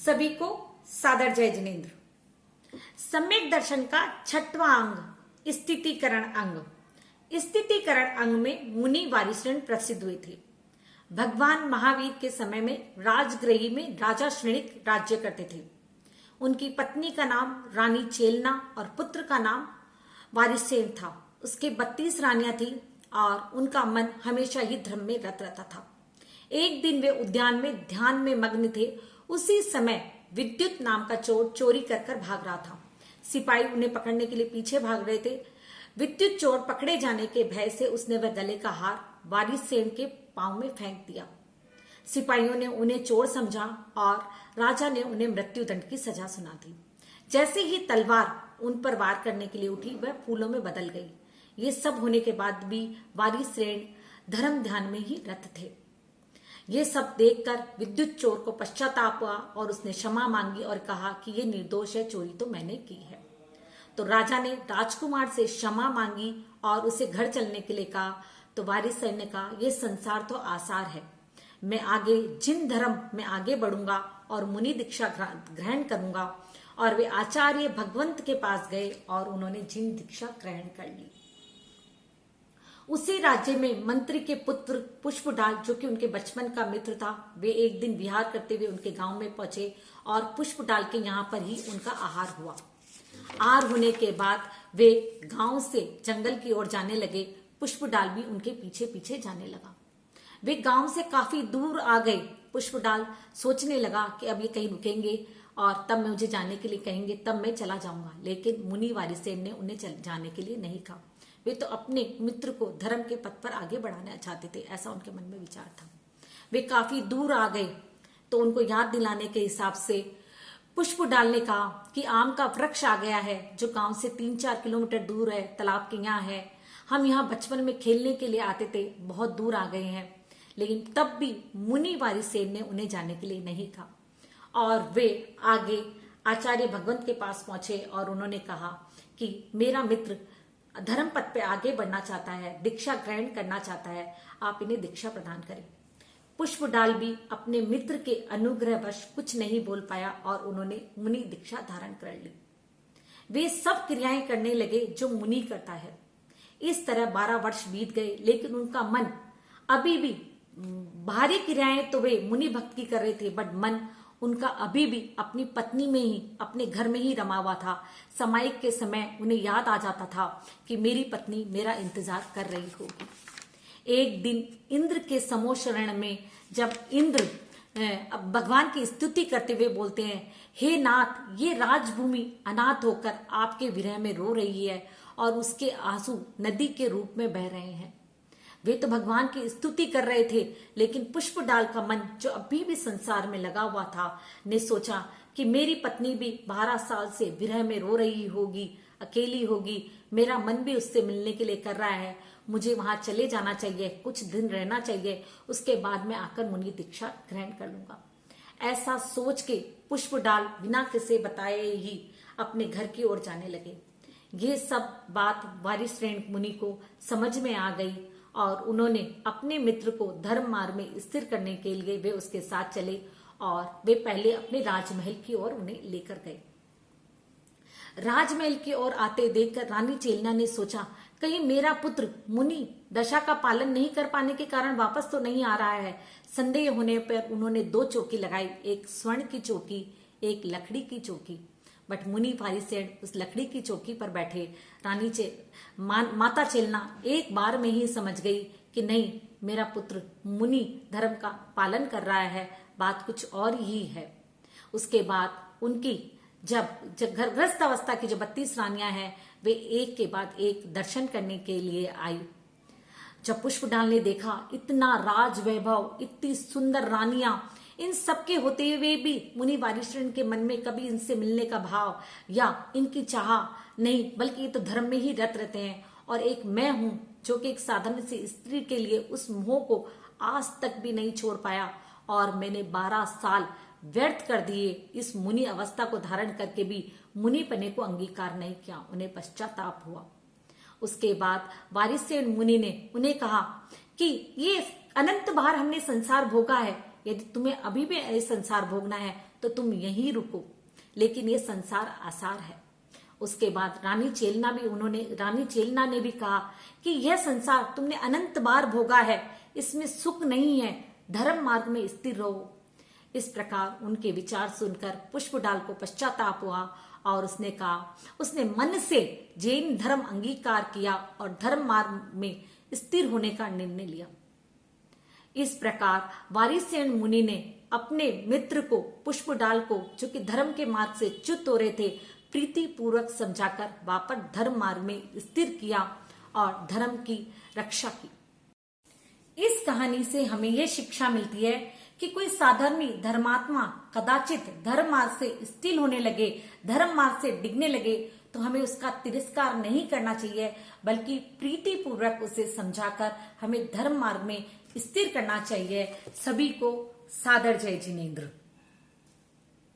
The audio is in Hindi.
सभी को सादर जय जिनेन्द्र। सम्यक दर्शन का छठवां अंग स्थितिकरण अंग। स्थितिकरण अंग में मुनि वारिश्रण प्रसिद्ध हुए थे। भगवान महावीर के समय में राजगृही में राजा श्रेणिक राज्य करते थे। उनकी पत्नी का नाम रानी चेलना और पुत्र का नाम वारिसेन था। उसके 32 रानियां थी और उनका मन हमेशा ही धर्म में रत रहता था। एक दिन वे उद्यान में ध्यान में मग्न थे। उसी समय विद्युत नाम का चोर चोरी कर भाग रहा था। सिपाही उन्हें पकड़ने के लिए पीछे भाग रहे थे। विद्युत चोर पकड़े जाने के भय से उसने वह गले का हार वारिसेन के पांव में फेंक दिया। सिपाहियों ने उन्हें चोर समझा और राजा ने उन्हें मृत्यु दंड की सजा सुना दी। जैसे ही तलवार उन पर वार करने के लिए उठी, वह फूलों में बदल गई। ये सब होने के बाद भी वारिसेन धर्म ध्यान में ही रत थे। ये सब देखकर विद्युत चोर को पश्चाताप हुआ और उसने क्षमा मांगी और कहा कि ये निर्दोष है, चोरी तो मैंने की है। तो राजा ने राजकुमार से क्षमा मांगी और उसे घर चलने के लिए कहा। तो वारिसेन ने कहा, यह संसार तो आसार है, मैं आगे जिन धर्म में आगे बढ़ूंगा और मुनि दीक्षा ग्रहण करूंगा। और वे आचार्य भगवंत के पास गए और उन्होंने जिन दीक्षा ग्रहण कर ली। उसी राज्य में मंत्री के पुत्र पुष्पडाल, जो कि उनके बचपन का मित्र था, वे एक दिन विहार करते हुए उनके गांव में पहुंचे और पुष्पडाल के यहाँ पर ही उनका आहार हुआ। आहार होने के बाद वे गांव से जंगल की ओर जाने लगे। पुष्पडाल भी उनके पीछे पीछे जाने लगा। वे गांव से काफी दूर आ गए। पुष्पडाल सोचने लगा कि अब ये कहीं रुकेंगे और तब मैं मुझे जाने के लिए कहेंगे, तब मैं चला जाऊंगा। लेकिन मुनि वारिसेन ने उन्हें जाने के लिए नहीं कहा। वे तो अपने मित्र को धर्म के पथ पर आगे बढ़ाना चाहते थे, ऐसा उनके मन में विचार था। वे काफी दूर आ गए तो उनको याद दिलाने के हिसाब से पुष्पडाल ने कहा कि आम का वृक्ष आ गया है, जो गांव से 3-4 किलोमीटर दूर है, तालाब के यहाँ है। हम यहाँ बचपन में खेलने के लिए आते थे, बहुत दूर आ गए हैं। लेकिन तब भी मुनि वारिसेन ने उन्हें जाने के लिए नहीं कहा और वे आगे आचार्य भगवंत के पास पहुंचे और उन्होंने कहा कि मेरा मित्र धर्म पथ पे आगे बढ़ना चाहता है, दीक्षा ग्रहण करना चाहता है, आप इन्हें दीक्षा प्रदान करें। पुष्पडाल भी अपने मित्र के अनुग्रहवश कुछ नहीं बोल पाया और उन्होंने मुनि दीक्षा धारण कर ली। वे सब क्रियाएं करने लगे जो मुनि करता है। इस तरह 12 वर्ष बीत गए, लेकिन उनका मन अभी भी बाहरी क्रियाएं तो वे मुनि भक्त की कर रहे थे, बट मन उनका अभी भी अपनी पत्नी में ही, अपने घर में ही रमा हुआ था। सामायिक के समय उन्हें याद आ जाता था कि मेरी पत्नी मेरा इंतजार कर रही होगी। एक दिन इंद्र के समोशरण में जब इंद्र भगवान की स्तुति करते हुए बोलते हैं, हे नाथ, ये राजभूमि अनाथ होकर आपके विरह में रो रही है और उसके आंसू नदी के रूप में बह रहे हैं। वे तो भगवान की स्तुति कर रहे थे, लेकिन पुष्पडाल का मन, जो अभी भी संसार में लगा हुआ था, ने सोचा कि मेरी पत्नी भी 12 साल से विरह में रो रही होगी, अकेली होगी, मेरा मन भी उससे मिलने के लिए कर रहा है, मुझे वहां चले जाना चाहिए, कुछ दिन रहना चाहिए, उसके बाद मैं आकर मुनि दीक्षा ग्रहण कर लूंगा। ऐसा सोच के पुष्पडाल बिना किसी बताए ही अपने घर की ओर जाने लगे। ये सब बात वारिसेन मुनि को समझ में आ गई और उन्होंने अपने मित्र को धर्म मार्ग में स्थिर करने के लिए वे उसके साथ चले और वे पहले अपने राजमहल की ओर उन्हें लेकर गए। राजमहल की ओर आते देखकर रानी चेलना ने सोचा, कहीं मेरा पुत्र मुनि दशा का पालन नहीं कर पाने के कारण वापस तो नहीं आ रहा है। संदेह होने पर उन्होंने 2 चौकी लगाई, एक स्वर्ण की चौकी, एक लकड़ी की चौकी। बट मुनि वारिसेन उस लकड़ी की चौकी पर बैठे। माता चेलना एक बार में ही समझ गई कि नहीं, मेरा पुत्र मुनि धर्म का पालन कर रहा है, बात कुछ और ही है। उसके बाद उनकी जब गर्भस्थ अवस्था की जो 32 रानियां हैं, वे एक के बाद एक दर्शन करने के लिए आई। जब पुष्पडाल ने देखा इतना राज वैभव, इतनी सुंदर रानियां, इन सबके होते हुए भी मुनि वारिसेन के मन में कभी इनसे मिलने का भाव या इनकी चाह नहीं, बल्कि ये तो धर्म में ही रत रहते हैं और एक मैं हूं जो कि एक साधारण सी स्त्री के लिए उस मोह को आज तक भी नहीं छोड़ पाया और मैंने 12 साल व्यर्थ कर दिए इस मुनि अवस्था को धारण करके भी मुनि पने को अंगीकार नहीं किया। उन्हें पश्चाताप हुआ। उसके बाद वारिसेन मुनि ने उन्हें कहा कि ये अनंत बार हमने संसार भोगा है, यदि तुम्हें अभी भी ये संसार भोगना है तो तुम यहीं रुको, लेकिन ये संसार आसार है। उसके बाद रानी चेलना ने भी कहा कि यह संसार तुमने अनंत बार भोगा है, इसमें सुख नहीं है, धर्म मार्ग में स्थिर रहो। इस प्रकार उनके विचार सुनकर पुष्पडाल को पश्चाताप हुआ और उसने कहा, उसने मन से जैन धर्म अंगीकार किया और धर्म मार्ग में स्थिर होने का निर्णय लिया। इस प्रकार वारिसेन मुनि ने अपने मित्र को पुष्पडाल को, जो कि धर्म के मार्ग से च्युत हो रहे थे, प्रीति पूर्वक समझाकर वापस धर्म मार्ग में स्थिर किया और धर्म की रक्षा की। इस कहानी से हमें यह शिक्षा मिलती है कि कोई साधर्मी धर्मात्मा कदाचित धर्म मार्ग से स्थिर होने लगे, धर्म मार्ग से डिगने लगे, तो हमें उसका तिरस्कार नहीं करना चाहिए, बल्कि प्रीति पूर्वक उसे समझाकर हमें धर्म मार्ग में स्थिर करना चाहिए। सभी को सादर जय जिनेंद्र।